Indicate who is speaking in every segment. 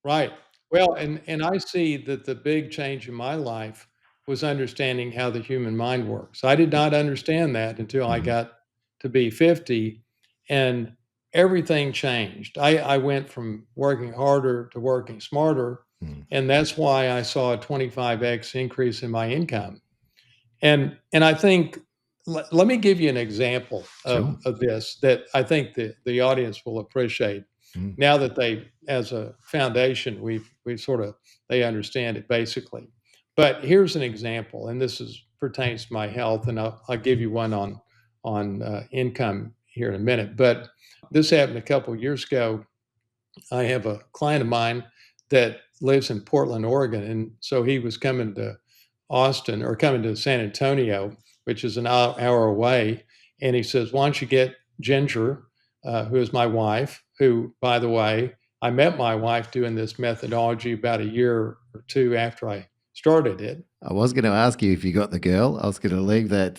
Speaker 1: Right. Well, and I see that the big change in my life was understanding how the human mind works. I did not understand that until I
Speaker 2: Mhm.
Speaker 1: got to be 50, and everything changed. I went from working harder to working smarter,
Speaker 2: Mm.
Speaker 1: and that's why I saw a 25x increase in my income. And I think let me give you an example
Speaker 2: Sure.
Speaker 1: of this that I think the audience will appreciate.
Speaker 2: Mm.
Speaker 1: Now that they, as a foundation, we've sort of they understand it basically. But here's an example, and this is pertains to my health, and I'll give you one on income here in a minute. But this happened a couple of years ago. I have a client of mine that lives in Portland, Oregon, and so he was coming to Austin or coming to San Antonio, which is an hour away. And he says, "Why don't you get Ginger, who is my wife, who, by the way, I met my wife doing this methodology about a year or two after I started it."
Speaker 2: I was going to ask you if you got the girl. I was going to leave that.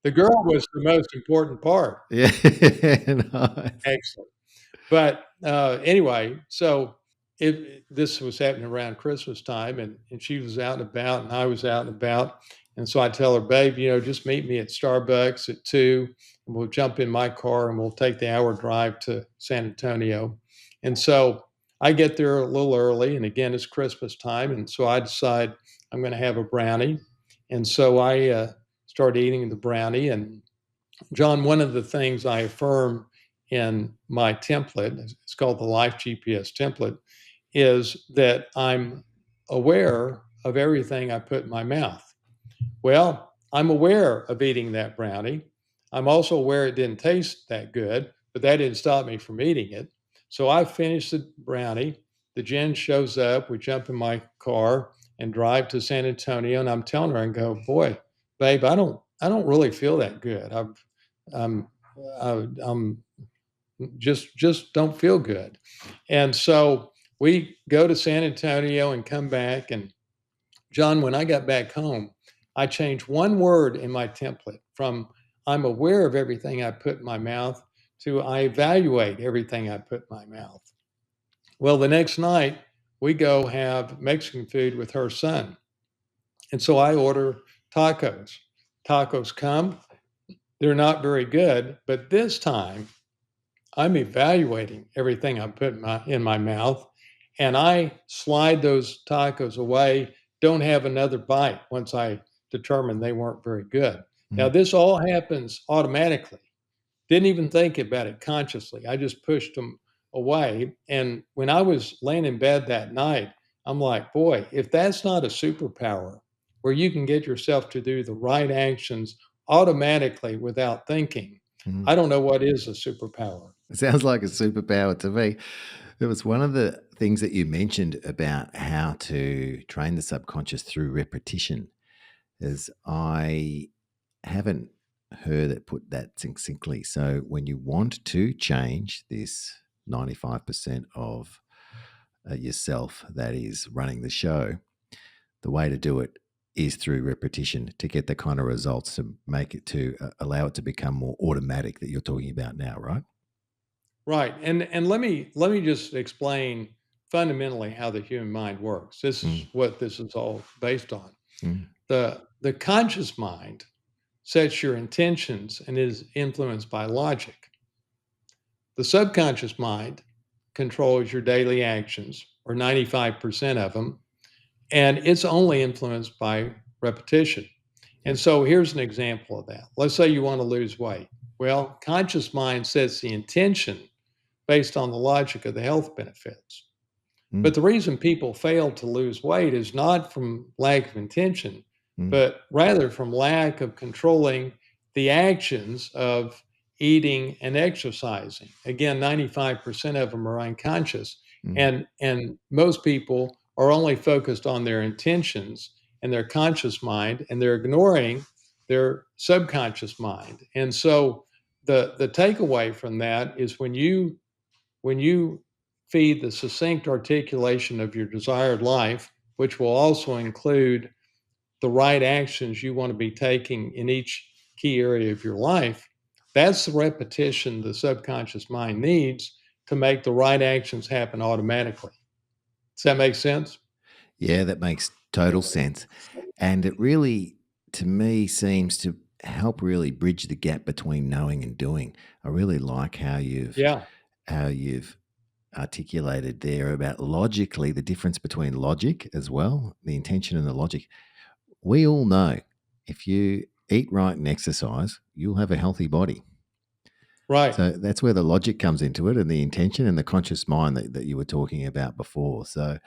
Speaker 1: The girl was the most important part.
Speaker 2: Yeah. Nice.
Speaker 1: Excellent. But, anyway, so this was happening around Christmas time, and she was out and about, and I was out and about, and so I tell her, "Babe, just meet me at Starbucks at 2, and we'll jump in my car, and we'll take the hour drive to San Antonio." And so I get there a little early, and again, it's Christmas time, and so I decide I'm gonna have a brownie, and so I, start eating the brownie, and John, one of the things I affirm in my template, it's called the Life GPS template, is that I'm aware of everything I put in my mouth. Well, I'm aware of eating that brownie. I'm also aware it didn't taste that good, but that didn't stop me from eating it. So I finished the brownie. The gin shows up. We jump in my car and drive to San Antonio. And I'm telling her, and go, "Boy, babe, I don't really feel that good. I'm, I'm just don't feel good." And so we go to San Antonio and come back. And John, when I got back home, I changed one word in my template from "I'm aware of everything I put in my mouth" to "I evaluate everything I put in my mouth." Well, the next night, we go have Mexican food with her son. And so I order tacos. Tacos come, they're not very good, but this time I'm evaluating everything I put in my mouth, and I slide those tacos away, don't have another bite once I determined they weren't very good. Now,
Speaker 2: Mm.
Speaker 1: this all happens automatically. Didn't even think about it consciously. I just pushed them away. And when I was laying in bed that night, I'm like, boy, if that's not a superpower where you can get yourself to do the right actions automatically without thinking,
Speaker 2: Mm.
Speaker 1: I don't know what is a superpower.
Speaker 2: It sounds like a superpower to me. It was one of the things that you mentioned about how to train the subconscious through repetition. Is I haven't heard it put that succinctly. So when you want to change this 95% of yourself that is running the show, the way to do it is through repetition to get the kind of results to make it to allow it to become more automatic that you're talking about now, right?
Speaker 1: Right. And let me just explain fundamentally how the human mind works. This is
Speaker 2: Mm.
Speaker 1: what this is all based on.
Speaker 2: Mm.
Speaker 1: The conscious mind sets your intentions and is influenced by logic. The subconscious mind controls your daily actions, or 95% of them, and it's only influenced by repetition. And
Speaker 2: Yep.
Speaker 1: so here's an example of that. Let's say you want to lose weight. Well, conscious mind sets the intention based on the logic of the health benefits.
Speaker 2: Mm.
Speaker 1: But the reason people fail to lose weight is not from lack of intention,
Speaker 2: Mm.
Speaker 1: but rather from lack of controlling the actions of eating and exercising. Again, 95% of them are unconscious.
Speaker 2: Mm.
Speaker 1: And most people are only focused on their intentions and their conscious mind, and they're ignoring their subconscious mind. And so the takeaway from that is when you feed the succinct articulation of your desired life, which will also include the right actions you want to be taking in each key area of your life, that's the repetition the subconscious mind needs to make the right actions happen automatically. Does that make sense?
Speaker 2: Yeah, that makes total sense. And it really, to me, seems to help really bridge the gap between knowing and doing. I really like
Speaker 1: Yeah,
Speaker 2: how you've articulated there about logically the difference between logic as well, the intention and the logic. We all know if you eat right and exercise, you'll have a healthy body.
Speaker 1: right,
Speaker 2: So that's where the logic comes into it and the intention and the conscious mind that you were talking about before. So I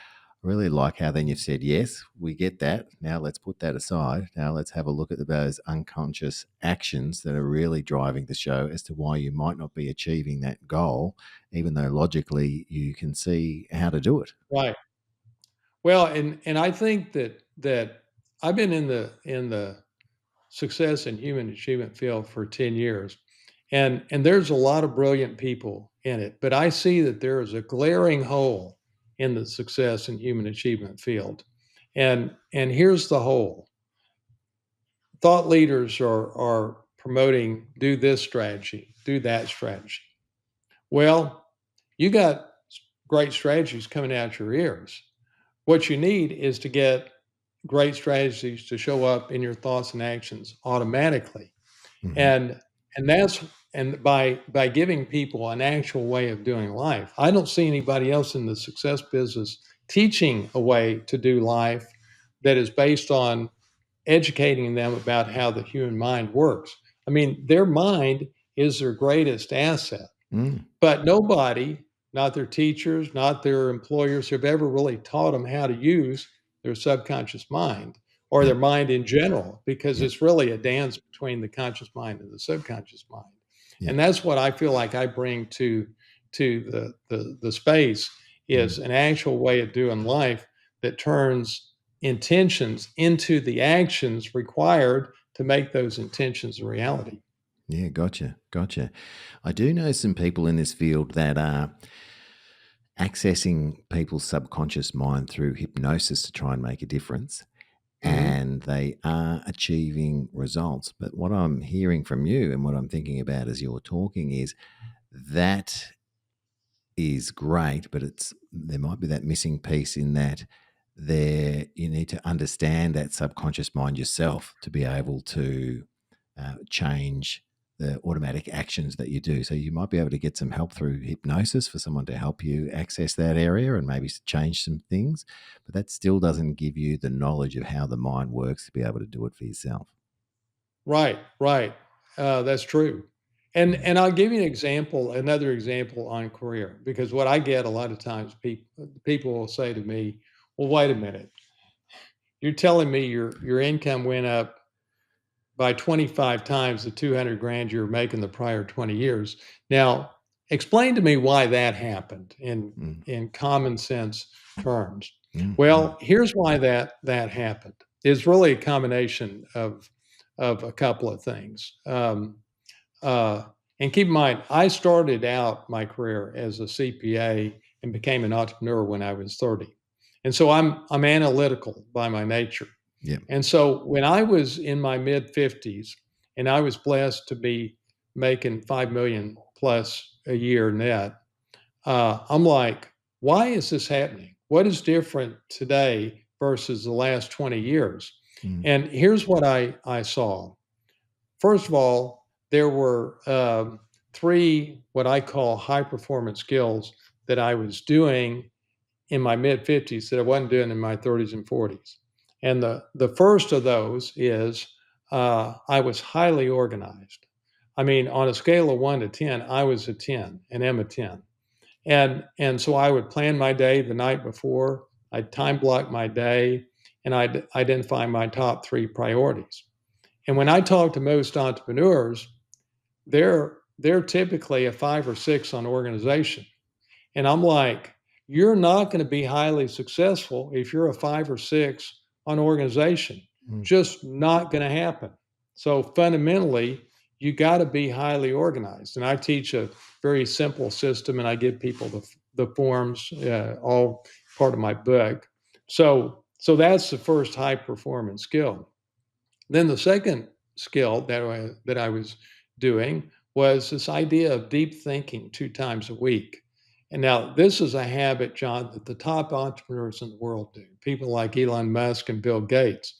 Speaker 2: really like how then you've said, yes, we get that. Now let's put that aside. Now let's have a look at those unconscious actions that are really driving the show as to why you might not be achieving that goal, even though logically you can see how to do it.
Speaker 1: right. Well, and I think that I've been in the success and human achievement field for 10 years. And there's a lot of brilliant people in it, but I see that there is a glaring hole in the success and human achievement field. And here's the hole. Thought leaders are promoting do this strategy, do that strategy. Well, you got great strategies coming out your ears. What you need is to get great strategies to show up in your thoughts and actions automatically.
Speaker 2: Hmm.
Speaker 1: And and that's and by giving people an actual way of doing life. I don't see anybody else in the success business teaching a way to do life that is based on educating them about how the human mind works. I mean, their mind is their greatest asset.
Speaker 2: Mm.
Speaker 1: But nobody, not their teachers, not their employers, have ever really taught them how to use their subconscious mind or
Speaker 2: Yep.
Speaker 1: their mind in general, because
Speaker 2: Yep.
Speaker 1: it's really a dance between the conscious mind and the subconscious mind.
Speaker 2: Yep.
Speaker 1: And that's what I feel like I bring to the space
Speaker 2: Mm.
Speaker 1: is an actual way of doing life that turns intentions into the actions required to make those intentions a reality.
Speaker 2: Yeah, gotcha. Gotcha. I do know some people in this field that are accessing people's subconscious mind through hypnosis to try and make a difference.
Speaker 1: Hmm.
Speaker 2: And they are achieving results. But what I'm hearing from you and what I'm thinking about as you're talking is that is great, but there might be that missing piece in that there you need to understand that subconscious mind yourself to be able to change the automatic actions that you do. So you might be able to get some help through hypnosis for someone to help you access that area and maybe change some things, but that still doesn't give you the knowledge of how the mind works to be able to do it for yourself.
Speaker 1: Right, right. That's true.
Speaker 2: Mm.
Speaker 1: And I'll give you an example, another example on career, because what I get a lot of times, people will say to me, "Well, wait a minute. You're telling me your income went up by 25 times the 200 grand you were making the prior 20 years. Now, explain to me why that happened
Speaker 2: Mm.
Speaker 1: in common sense terms."
Speaker 2: Mm. Mm.
Speaker 1: Well, here's why that happened. It's really a combination of a couple of things. Uh, and keep in mind, I started out my career as a CPA and became an entrepreneur when I was 30. And so I'm analytical by my nature.
Speaker 2: Yeah.
Speaker 1: And so when I was in my mid 50s and I was blessed to be making 5 million plus a year net, I'm like, why is this happening? What is different today versus the last 20 years?
Speaker 2: Mm.
Speaker 1: And here's what I saw. First of all, there were three what I call high performance skills that I was doing in my mid 50s that I wasn't doing in my 30s and 40s. And the first of those is I was highly organized. I mean, on a scale of 1 to 10, I was a 10 and am a 10. And so I would plan my day the night before. I'd time block my day, and I'd identify my top three priorities. And when I talk to most entrepreneurs, they're typically a 5 or 6 on organization. And I'm like, you're not going to be highly successful if you're a 5 or 6 on organization.
Speaker 2: Mm.
Speaker 1: Just not going to happen. So fundamentally, you got to be highly organized. And I teach a very simple system, and I give people the forms, all part of my book. So that's the first high performance skill. Then the second skill that I was doing was this idea of deep thinking 2 times a week. And now this is a habit, John, that the top entrepreneurs in the world do, people like Elon Musk and Bill Gates.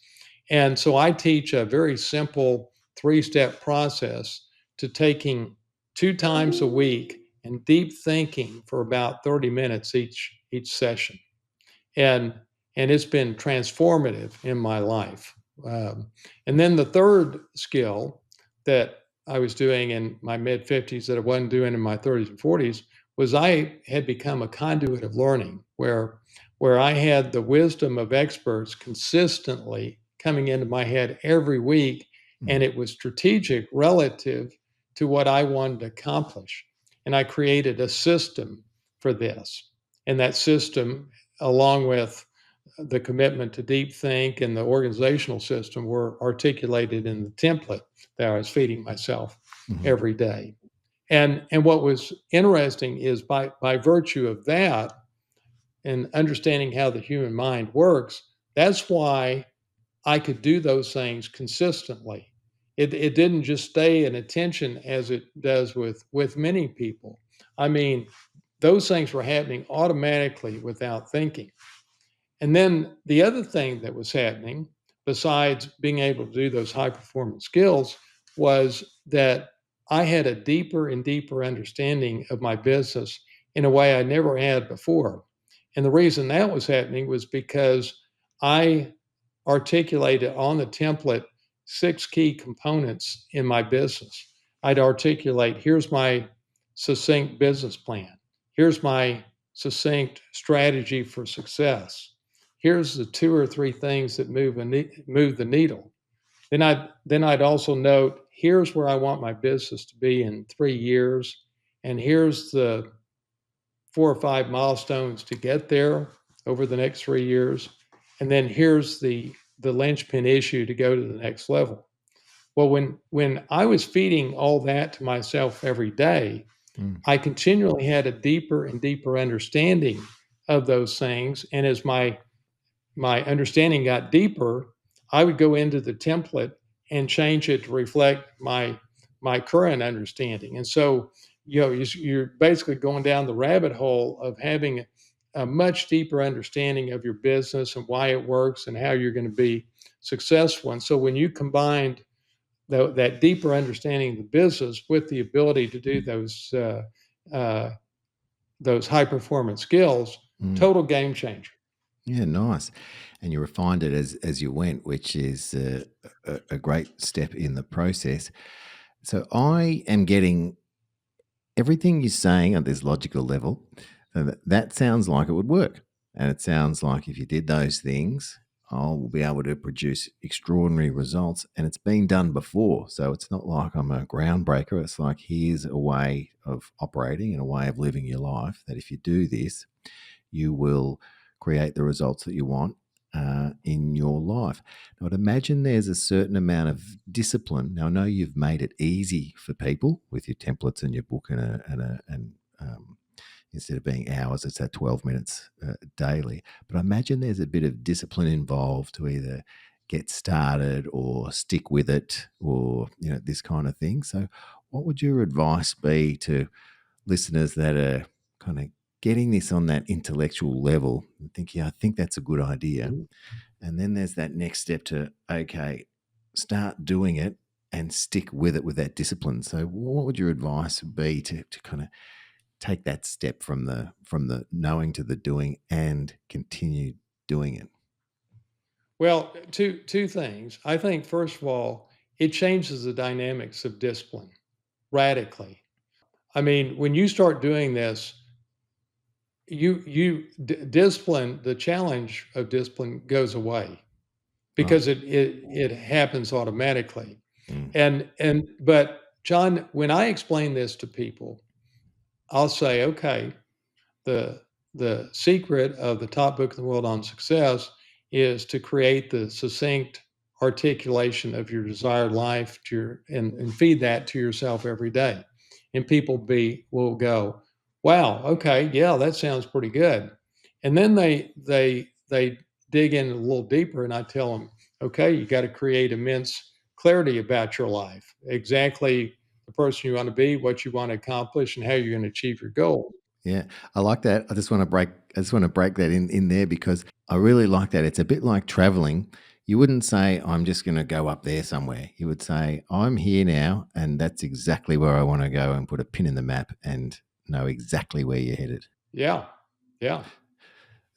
Speaker 1: And so I teach a very simple 3-step process to taking 2 times a week and deep thinking for about 30 minutes each session. And it's been transformative in my life. Um, and then the third skill that I was doing in my mid 50s that I wasn't doing in my 30s and 40s was I had become a conduit of learning where I had the wisdom of experts consistently coming into my head every week, and
Speaker 2: Mm.
Speaker 1: it was strategic relative to what I wanted to accomplish. And I created a system for this. And that system, along with the commitment to deep think and the organizational system, were articulated in the template that I was feeding myself
Speaker 2: Mhm.
Speaker 1: every day. And what was interesting is by virtue of that and understanding how the human mind works, that's why I could do those things consistently. It didn't just stay in attention as it does with many people. I mean, those things were happening automatically without thinking. And then the other thing that was happening, besides being able to do those high performance skills, was that I had a deeper and deeper understanding of my business in a way I never had before. And the reason that was happening was because I articulated on the template 6 key components in my business. I'd articulate, here's my succinct business plan. Here's my succinct strategy for success. Here's the 2 or 3 things that move the needle. Then I'd also note, here's where I want my business to be in 3 years, and here's the 4 or 5 milestones to get there over the next 3 years. And then here's the linchpin issue to go to the next level. Well, when I was feeding all that to myself every day,
Speaker 2: Mm.
Speaker 1: I continually had a deeper and deeper understanding of those things. And as my understanding got deeper, I would go into the template and change it to reflect my current understanding. And so, you're basically going down the rabbit hole of having a much deeper understanding of your business and why it works and how you're going to be successful. And so, when you combined that deeper understanding of the business with the ability to do uh, those high performance skills,
Speaker 2: Mm.
Speaker 1: total game changer.
Speaker 2: Yeah, nice. And you refined it as you went, which is a great step in the process. So I am getting everything you're saying at this logical level. That sounds like it would work, and it sounds like if you did those things, I'll be able to produce extraordinary results. And it's been done before, so it's not like I'm a groundbreaker. It's like here's a way of operating and a way of living your life that if you do this, you will create the results that you want in your life. Now, I'd imagine there's a certain amount of discipline. Now, I know you've made it easy for people with your templates and your book and instead of being hours, it's at 12 minutes daily. But I imagine there's a bit of discipline involved to either get started or stick with it or, this kind of thing. So what would your advice be to listeners that are kind of getting this on that intellectual level and think, yeah, I think that's a good idea.
Speaker 1: Mhm.
Speaker 2: And then there's that next step to, okay, start doing it and stick with it with that discipline. So what would your advice be to kind of take that step from the knowing to the doing and continue doing it?
Speaker 1: Well, two things. I think first of all, it changes the dynamics of discipline radically. I mean, when you start doing this, discipline, the challenge of discipline goes away
Speaker 2: Right.
Speaker 1: because it happens automatically.
Speaker 2: Mm.
Speaker 1: But John, when I explain this to people, I'll say, okay, the the secret of the top book in the world on success is to create the succinct articulation of your desired life and feed that to yourself every day. And people will go, wow, okay, yeah, that sounds pretty good. And then they dig in a little deeper and I tell them, okay, you got to create immense clarity about your life, exactly the person you want to be, what you want to accomplish, and how you're going to achieve your goal.
Speaker 2: Yeah, I like that. I just want to break that in there because I really like that. It's a bit like traveling. You wouldn't say I'm just going to go up there somewhere. You would say I'm here now, and that's exactly where I want to go, and put a pin in the map and know exactly where you're headed.
Speaker 1: Yeah. Yeah.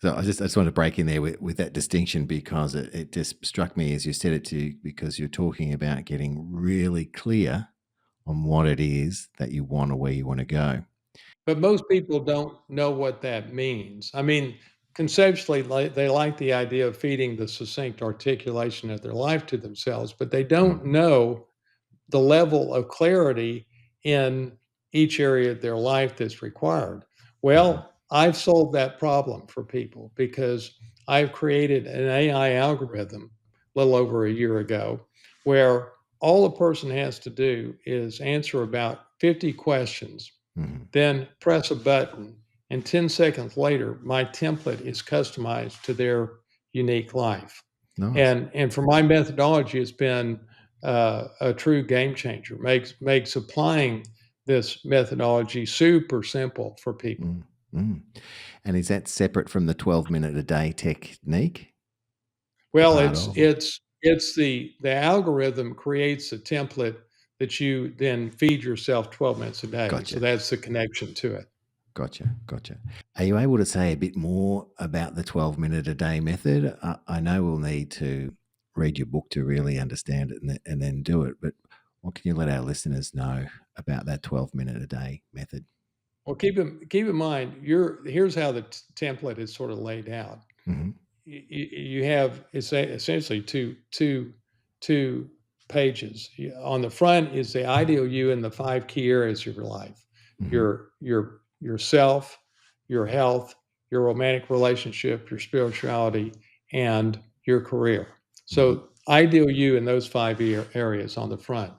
Speaker 2: So I just want to break in there with that distinction because it just struck me as you said it to because you're talking about getting really clear on what it is that you want or where you want to go.
Speaker 1: But most people don't know what that means. I mean, conceptually, they like the idea of feeding the succinct articulation of their life to themselves, but they
Speaker 2: Mm,
Speaker 1: don't know the level of clarity in each area of their life that's required.
Speaker 2: mhm,
Speaker 1: Well, I've solved that problem for people because I've created an AI algorithm a little over a year ago where all a person has to do is answer about 50 questions,
Speaker 2: mhm.
Speaker 1: then press a button, and 10 seconds later, my template is customized to their unique life.
Speaker 2: Nice.
Speaker 1: And for my methodology, it's been a true game changer. Makes applying this methodology super simple for people.
Speaker 2: Mm, mm. And is that separate from the 12-minute a day technique or
Speaker 1: Well,
Speaker 2: part
Speaker 1: it's
Speaker 2: of? Or?
Speaker 1: it's it's the algorithm creates a template that you then feed yourself 12 minutes a day. So
Speaker 2: Gotcha.
Speaker 1: that's the connection to it.
Speaker 2: Gotcha. Gotcha. Are you able to say a bit more about the 12-minute a day method? I know we'll need to read your book to really understand it and then do it, but what can you let our listeners know about that 12-minute a day method?
Speaker 1: Well, keep in mind, here's how the template is sort of laid out.
Speaker 2: Hmm.
Speaker 1: You have essentially two pages. On the front is the ideal you in the five key areas of your life:
Speaker 2: Hmm.
Speaker 1: yourself, your health, your romantic relationship, your spirituality, and your career.
Speaker 2: Hmm.
Speaker 1: So ideal you in those five areas on the front.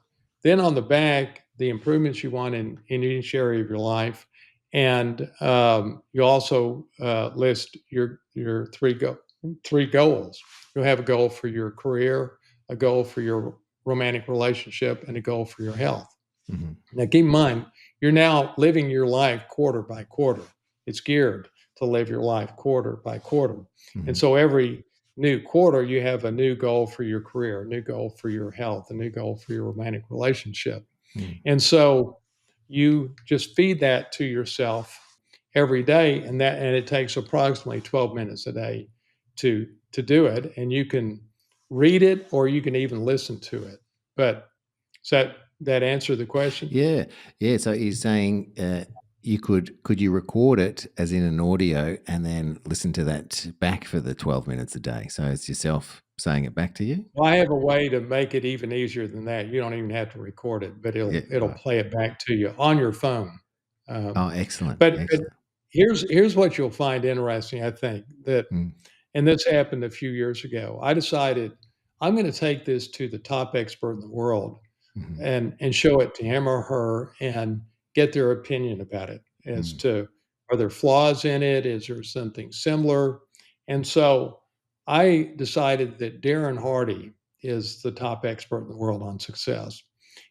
Speaker 1: Then on the back, the improvements you want in each area of your life, and you also list your three goals. You'll have a goal for your career, a goal for your romantic relationship, and a goal for your health.
Speaker 2: Hmm.
Speaker 1: Now, keep in mind, you're now living your life quarter by quarter. It's geared to live your life quarter by quarter. And
Speaker 2: Hmm.
Speaker 1: so every new quarter, you have a new goal for your career, a new goal for your health, a new goal for your romantic relationship.
Speaker 2: Hmm.
Speaker 1: And so you just feed that to yourself every day, and it takes approximately 12 minutes a day to do it. And you can read it or you can even listen to it. But does that answer the question?
Speaker 2: Yeah, yeah. So you're saying you could you record it as in an audio and then listen to that back for the 12 minutes a day? So it's yourself saying it back to you.
Speaker 1: Well, I have a way to make it even easier than that. You don't even have to record it, but
Speaker 2: Yeah,
Speaker 1: it'll
Speaker 2: right.
Speaker 1: play it back to you on your phone. Um,
Speaker 2: Oh, excellent,
Speaker 1: but
Speaker 2: excellent.
Speaker 1: here's what you'll find interesting, I think, that
Speaker 2: Mm,
Speaker 1: and this happened a few years ago. I decided I'm gonna take this to the top expert in the world
Speaker 2: mhm,
Speaker 1: and show it to him or her and get their opinion about it as
Speaker 2: mm,
Speaker 1: to are there flaws in it? Is there something similar? And so I decided that Darren Hardy is the top expert in the world on success.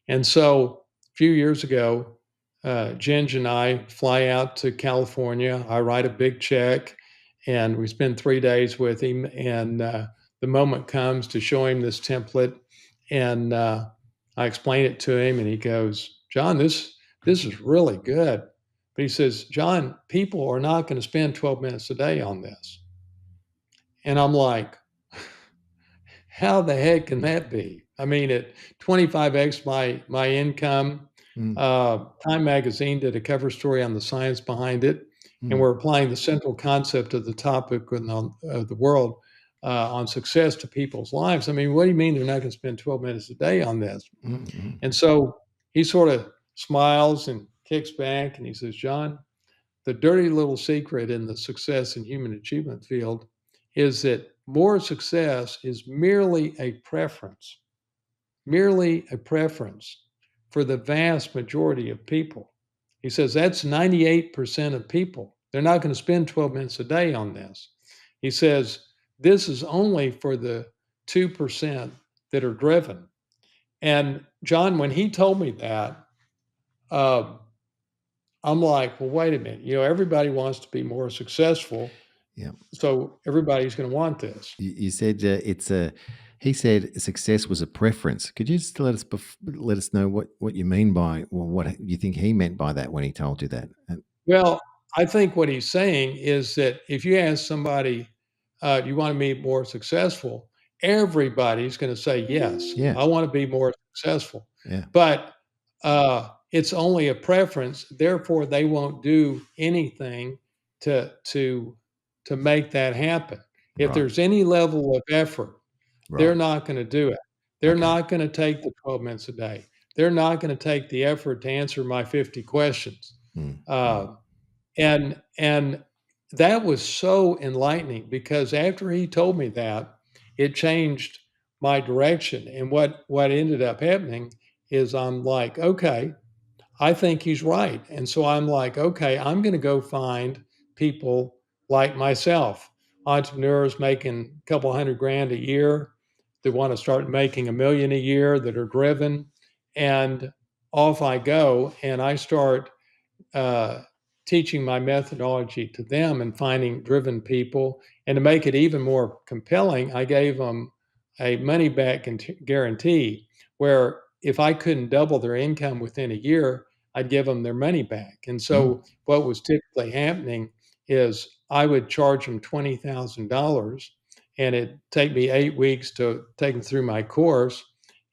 Speaker 1: And so a few years ago, Ginge and I fly out to California. I write a big check and we spend 3 days with him. And the moment comes to show him this template. And I explain it to him, and he goes, "John, this is really good." But he says, "John, people are not going to spend 12 minutes a day on this." And I'm like, how the heck can that be? I mean, at 25x my income,
Speaker 2: mm,
Speaker 1: Time Magazine did a cover story on the science behind it, and
Speaker 2: mm,
Speaker 1: we're applying the central concept of the topic of the world on success to people's lives. I mean, what do you mean they're not going to spend 12 minutes a day on this?
Speaker 2: mm, mm,
Speaker 1: And so he sort of smiles and kicks back, and he says, "John, the dirty little secret in the success and human achievement field is that more success is merely a preference for the vast majority of people." He says that's 98% of people. They're not going to spend 12 minutes a day on this. He says this is only for the 2% that are driven. And John, when he told me that, uh, I'm like, well, wait a minute. Everybody wants to be more successful,
Speaker 2: Yeah.
Speaker 1: so everybody's going to want this.
Speaker 2: You said it's a. He said success was a preference. Could you just let us know what you mean by, well, what you think he meant by that when he told you that?
Speaker 1: Well, I think what he's saying is that if you ask somebody, "Do you want to be more successful?" Everybody's going to say, "Yes,
Speaker 2: Yeah,
Speaker 1: I want to be more successful."
Speaker 2: yeah,
Speaker 1: But it's only a preference. Therefore, they won't do anything to to make that happen. If
Speaker 2: right,
Speaker 1: there's any level of effort, they're
Speaker 2: right.
Speaker 1: not going to do it. They're
Speaker 2: Okay.
Speaker 1: not going to take the 12 minutes a day. They're not going to take the effort to answer my 50 questions.
Speaker 2: Mm, mm,
Speaker 1: Uh, and that was so enlightening because after he told me that, it changed my direction. And what ended up happening is I'm like, okay, I think he's right. And so I'm like, okay, I'm going to go find people like myself, entrepreneurs making a couple hundred grand a year that want to start making 1 million a year, that are driven. And off I go and I start uh, teaching my methodology to them and finding driven people. And to make it even more compelling, I gave them a money back guarantee where if I couldn't double their income within a year, I'd give them their money back. And
Speaker 2: mm,
Speaker 1: so what was typically happening is I would charge them $20,000 and it'd take me 8 weeks to take them through my course.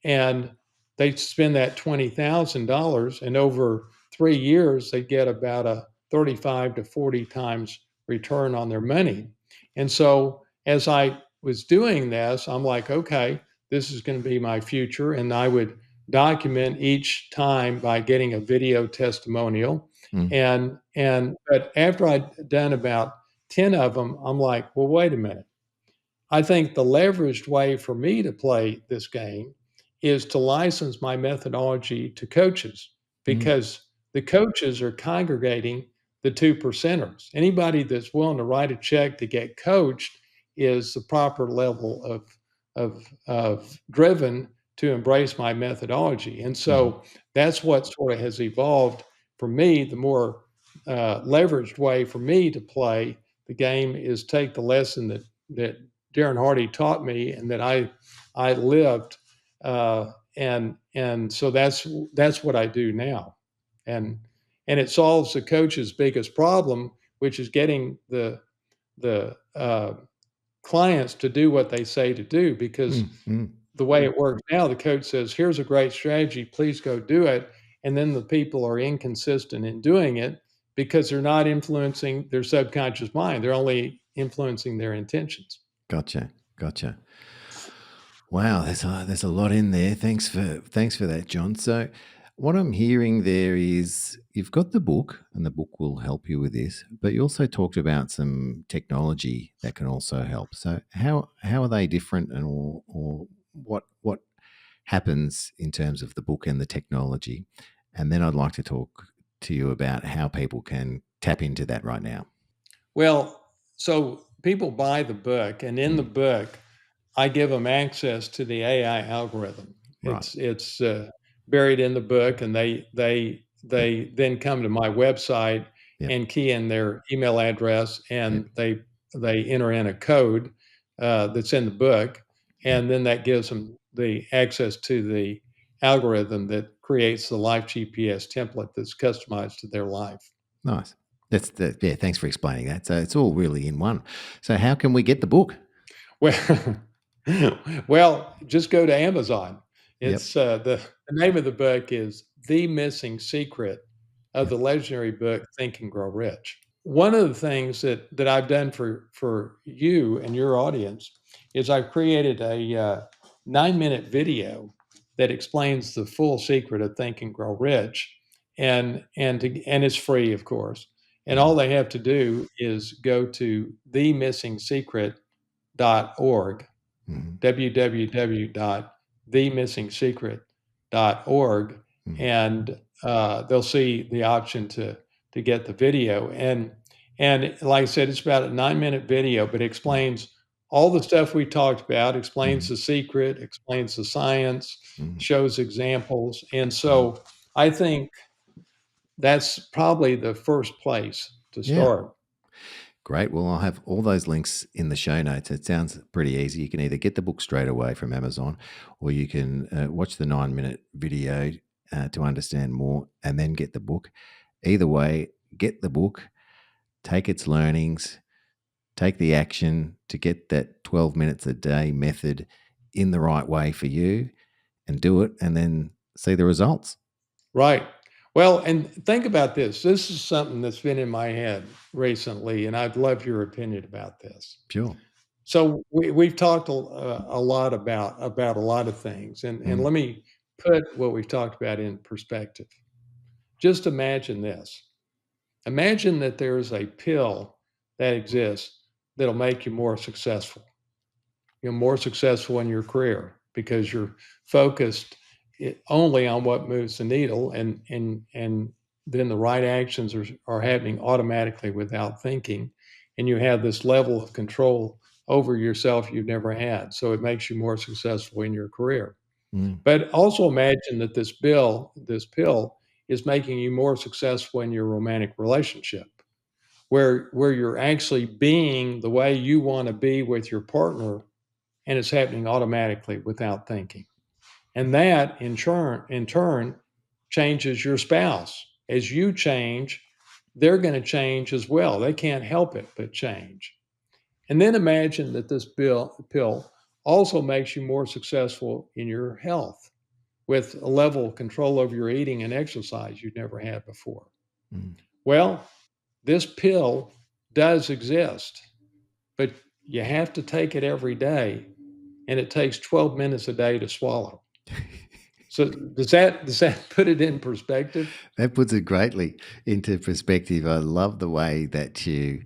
Speaker 1: And they'd spend that $20,000 and over 3 years, they get about a 35 to 40 times return on their money. And so as I was doing this, I'm like, okay, this is going to be my future. And I would document each time by getting a video testimonial.
Speaker 2: mm,
Speaker 1: But after I'd done about 10 of them, I'm like, well, wait a minute. I think the leveraged way for me to play this game is to license my methodology to coaches
Speaker 2: mm.
Speaker 1: because the coaches are congregating the two percenters. Anybody that's willing to write a check to get coached is the proper level of driven to embrace my methodology. And
Speaker 2: Mhm.
Speaker 1: so that's what sort of has evolved for me. The more leveraged way for me to play the game is take the lesson that Darren Hardy taught me and that I lived, and so that's what I do now, and and it solves the coach's biggest problem, which is getting the clients to do what they say to do. Because
Speaker 2: Mm, mm.
Speaker 1: the way it works now, the coach says, "Here's a great strategy, please go do it," and then the people are inconsistent in doing it because they're not influencing their subconscious mind; they're only influencing their intentions.
Speaker 2: Gotcha, gotcha. Wow, there's a lot in there. Thanks for that, John. So, what I'm hearing there is you've got the book, and the book will help you with this. But you also talked about some technology that can also help. So, how are they different, and or what happens in terms of the book and the technology? And then I'd like to talk to you about how people can tap into that right now.
Speaker 1: Well, so people buy the book, and in the
Speaker 2: Mm,
Speaker 1: book, I give them access to the AI algorithm.
Speaker 2: right.
Speaker 1: It's buried in the book, and
Speaker 2: Yep.
Speaker 1: they then come to my website
Speaker 2: Yep.
Speaker 1: and key in their email address,
Speaker 2: Yep.
Speaker 1: and they enter in a code that's in the book,
Speaker 2: Yep.
Speaker 1: and then that gives them the access to the algorithm that creates the life GPS template that's customized to their life.
Speaker 2: Nice. Yeah. Thanks for explaining that. So it's all really in one. So how can we get the book?
Speaker 1: Well, well, just go to Amazon.
Speaker 2: Yep.
Speaker 1: It's the name of the book is The Missing Secret of
Speaker 2: Yep.
Speaker 1: the legendary book Think and Grow Rich. One of the things that I've done for you and your audience is I've created a 9-minute video that explains the full secret of Think and Grow Rich, and it's free, of course. And all
Speaker 2: Mhm.
Speaker 1: they have to do is go to themissingsecret.org,
Speaker 2: Mhm.
Speaker 1: www.themissingsecret.org,
Speaker 2: Mhm.
Speaker 1: and they'll see the option to get the video. And like I said, it's about a 9-minute video, but it
Speaker 2: Mhm.
Speaker 1: explains all the stuff we talked about, explains
Speaker 2: Mhm.
Speaker 1: the secret, explains the science,
Speaker 2: Mhm.
Speaker 1: shows examples. And
Speaker 2: Mhm.
Speaker 1: so I think that's probably the first place to
Speaker 2: Yeah.
Speaker 1: start.
Speaker 2: Great. Well, I'll have all those links in the show notes. It sounds pretty easy. You can either get the book straight away from Amazon, or you can watch the 9 minute video to understand more and then get the book. Either way, get the book, take its learnings, take the action to get that 12 minutes a day method in the right way for you and do it, and then see the results.
Speaker 1: Right. Well, and think about this. This is something that's been in my head recently, and I'd love your opinion about this.
Speaker 2: Sure.
Speaker 1: So we've talked a lot about a lot of things, and
Speaker 2: Mm,
Speaker 1: let me put what we've talked about in perspective. Just imagine this. Imagine that there's a pill that exists that'll make you more successful. You're more successful in your career because you're focused only on what moves the needle, and then the right actions are happening automatically without thinking, and you have this level of control over yourself you've never had. So it makes you more successful in your career.
Speaker 2: mm.
Speaker 1: But also imagine that this pill is making you more successful in your romantic relationship, where you're actually being the way you want to be with your partner, and it's happening automatically without thinking. And that in turn changes your spouse. As you change, they're going to change as well. They can't help it but change. And then imagine that this pill also makes you more successful in your health with a level of control over your eating and exercise you've never had before.
Speaker 2: Mm.
Speaker 1: Well, this pill does exist, but you have to take it every day, and it takes 12 minutes a day to swallow. So does that put it in perspective?
Speaker 2: That puts it greatly into perspective. I love the way that you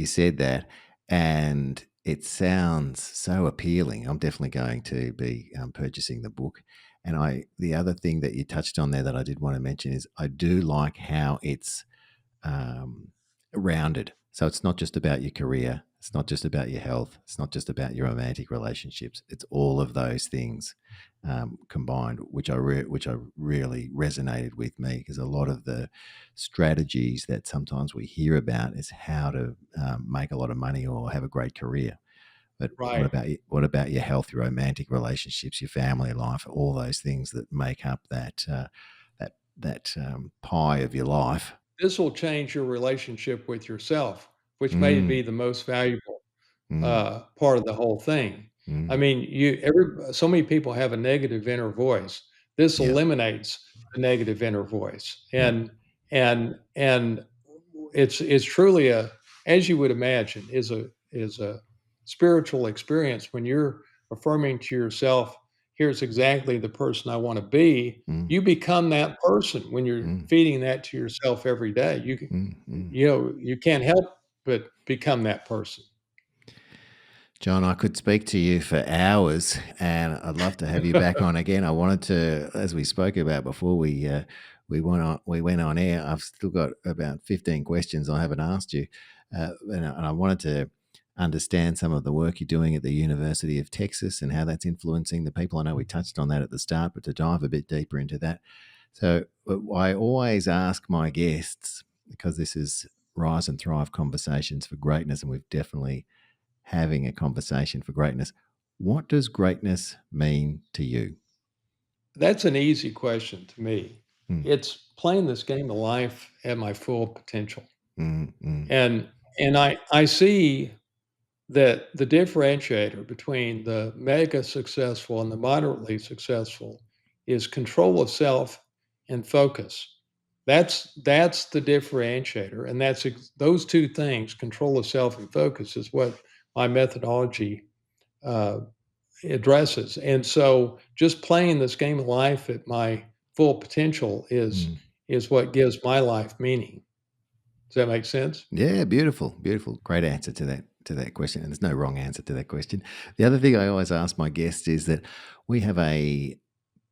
Speaker 2: said that, and it sounds so appealing. I'm definitely going to be purchasing the book. And the other thing that you touched on there that I did want to mention is I do like how it's um, rounded. So it's not just about your career. It's not just about your health. It's not just about your romantic relationships. It's all of those things combined, which I really resonated with me, because a lot of the strategies that sometimes we hear about is how to make a lot of money or have a great career. But
Speaker 1: Right.
Speaker 2: what about your health, your romantic relationships, your family life, all those things that make up that pie of your life?
Speaker 1: This will change your relationship with yourself, which may
Speaker 2: Mm,
Speaker 1: be the most valuable
Speaker 2: mm,
Speaker 1: part of the whole thing. I
Speaker 2: mm.
Speaker 1: mean, so many people have a negative inner voice. This
Speaker 2: Yeah,
Speaker 1: eliminates the negative inner voice,
Speaker 2: yeah.
Speaker 1: and it's truly as you would imagine, is a spiritual experience when you're affirming to yourself, "Here's exactly the person I want to be."
Speaker 2: Mm,
Speaker 1: You become that person when you're
Speaker 2: mm,
Speaker 1: feeding that to yourself every day.
Speaker 2: mm, mm.
Speaker 1: You can't help but become that person.
Speaker 2: John, I could speak to you for hours, and I'd love to have you back on again. I wanted to, as we spoke about before we went on air. I've still got about 15 questions I haven't asked you, and I wanted to understand some of the work you're doing at the University of Texas and how that's influencing the people. I know we touched on that at the start, but to dive a bit deeper into that. So I always ask my guests, because this is Rise and Thrive Conversations for Greatness, and we've definitely having a conversation for greatness. What does greatness mean to you?
Speaker 1: That's an easy question to me.
Speaker 2: Mm,
Speaker 1: It's playing this game of life at my full potential.
Speaker 2: mm, mm.
Speaker 1: And I see that the differentiator between the mega successful and the moderately successful is control of self and focus. That's the differentiator, and those two things, control of self and focus, is what my methodology uh, addresses. And so just playing this game of life at my full potential
Speaker 2: Mm.
Speaker 1: is what gives my life meaning. Does that make sense?
Speaker 2: Yeah, beautiful, beautiful. Great answer to that question. And there's no wrong answer to that question. The other thing I always ask my guests is that we have a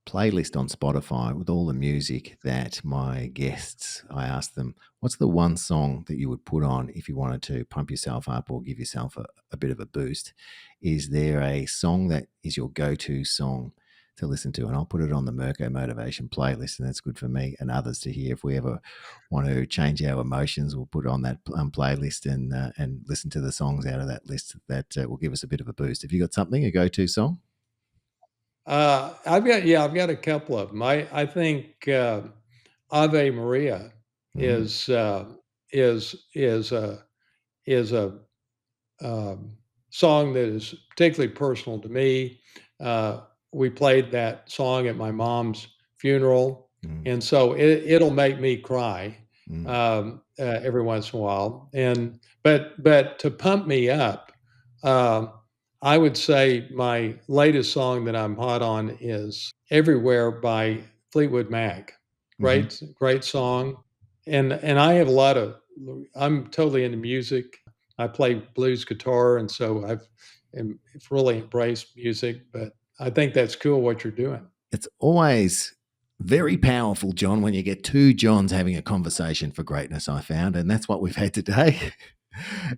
Speaker 2: playlist on Spotify with all the music that my guests, I ask them, what's the one song that you would put on if you wanted to pump yourself up or give yourself a bit of a boost? Is there a song that is your go to song to listen to. And I'll put it on the Merco Motivation playlist, and that's good for me and others to hear. If we ever want to change our emotions, we'll put it on that playlist and listen to the songs out of that list. That will give us a bit of a boost. Have you got something, a go-to song?
Speaker 1: I've got a couple of them. I think Ave Maria
Speaker 2: Mm,
Speaker 1: is is is a um, song that is particularly personal to me. Uh, we played that song at my mom's funeral,
Speaker 2: mm,
Speaker 1: and so it'll make me cry
Speaker 2: mm,
Speaker 1: every once in a while. And but to pump me up, um, I would say my latest song that I'm hot on is "Everywhere" by Fleetwood Mac.
Speaker 2: mm-hmm.
Speaker 1: Great song, and I have a lot of. I'm totally into music. I play blues guitar, and so I've really embraced music. But I think that's cool what you're doing.
Speaker 2: It's always very powerful, John, when you get two Johns having a conversation for greatness, I found. And that's what we've had today.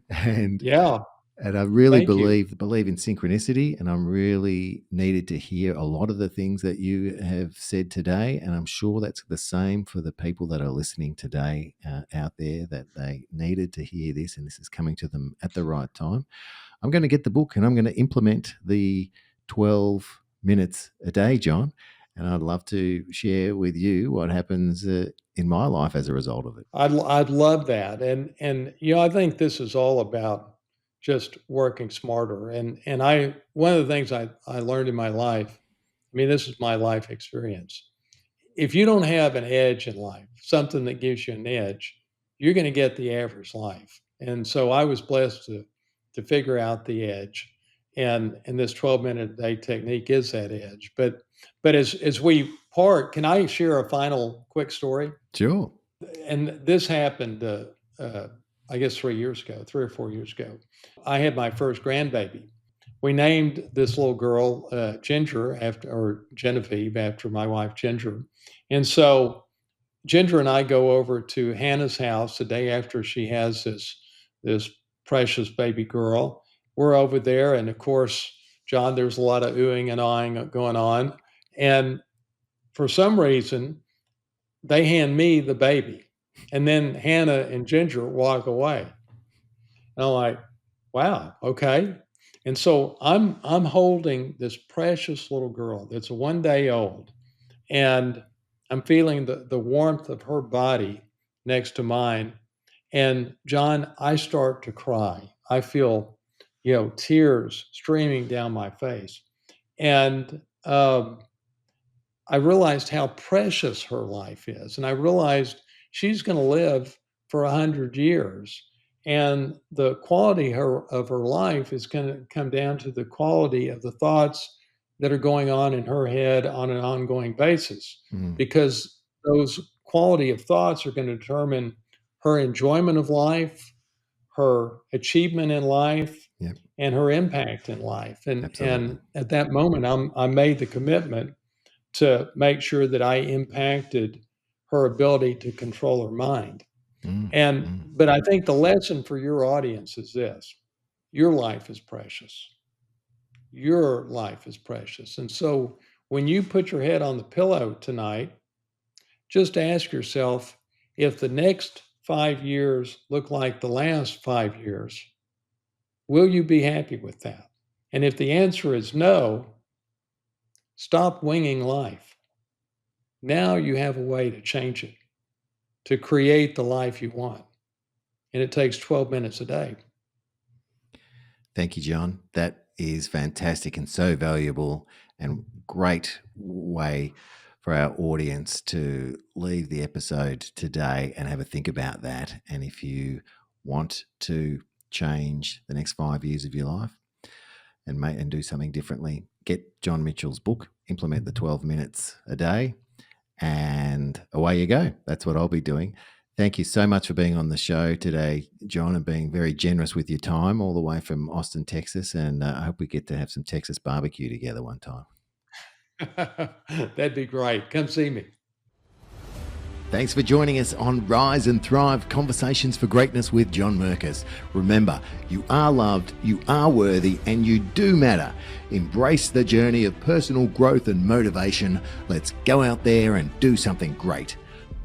Speaker 2: and
Speaker 1: Yeah,
Speaker 2: and I really
Speaker 1: thank you.
Speaker 2: believe in synchronicity, and I'm really needed to hear a lot of the things that you have said today, and I'm sure that's the same for the people that are listening today out there, that they needed to hear this, and this is coming to them at the right time. I'm going to get the book and I'm going to implement the 12 minutes a day, John. And I'd love to share with you what happens in my life as a result of it.
Speaker 1: I'd love that, and I think this is all about just working smarter. And I one of the things I learned in my life. I mean, this is my life experience. If you don't have an edge in life, something that gives you an edge, you're going to get the average life. And so I was blessed to figure out the edge, and this 12-minute a day technique is that edge. But as we part, can I share a final quick story?
Speaker 2: Sure.
Speaker 1: And this happened, I guess 3 years ago, 3 or 4 years ago. I had my first grandbaby. We named this little girl Ginger after, or Genevieve after my wife Ginger. And so Ginger and I go over to Hannah's house the day after she has this precious baby girl. We're over there, and of course, John, there's a lot of oohing and eyeing going on. And for some reason, they hand me the baby. And then Hannah and Ginger walk away. And I'm like, wow, okay. And so I'm holding this precious little girl that's 1 day old, and I'm feeling the warmth of her body next to mine. And John, I start to cry. I feel, tears streaming down my face. And I realized how precious her life is. And I realized she's going to live for 100 years. And the quality of her life is going to come down to the quality of the thoughts that are going on in her head on an ongoing basis,
Speaker 2: Mm,
Speaker 1: because those quality of thoughts are going to determine her enjoyment of life, her achievement in life,
Speaker 2: yep.
Speaker 1: and her impact in life. And
Speaker 2: Absolutely.
Speaker 1: at that moment, I made the commitment to make sure that I impacted her ability to control her mind.
Speaker 2: Mm,
Speaker 1: And
Speaker 2: mm.
Speaker 1: but I think the lesson for your audience is this: your life is precious. Your life is precious. And so when you put your head on the pillow tonight, just ask yourself, if the next 5 years look like the last 5 years, will you be happy with that? And if the answer is no, stop winging life. Now you have a way to change it, to create the life you want. And it takes 12 minutes a day.
Speaker 2: Thank you, John. That is fantastic and so valuable, and great way for our audience to leave the episode today and have a think about that. And if you want to change the next 5 years of your life and do something differently, get John Mitchell's book, implement the 12 minutes a day, and away you go. That's what I'll be doing. Thank you so much for being on the show today, John, and being very generous with your time all the way from Austin, Texas. And I hope we get to have some Texas barbecue together one time.
Speaker 1: That'd be great. Come see me.
Speaker 2: Thanks for joining us on Rise and Thrive Conversations for Greatness with John Merkus. Remember, you are loved, you are worthy, and you do matter. Embrace the journey of personal growth and motivation. Let's go out there and do something great.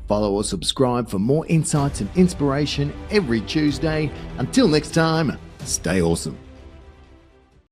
Speaker 2: Follow or subscribe for more insights and inspiration every Tuesday. Until next time, stay awesome.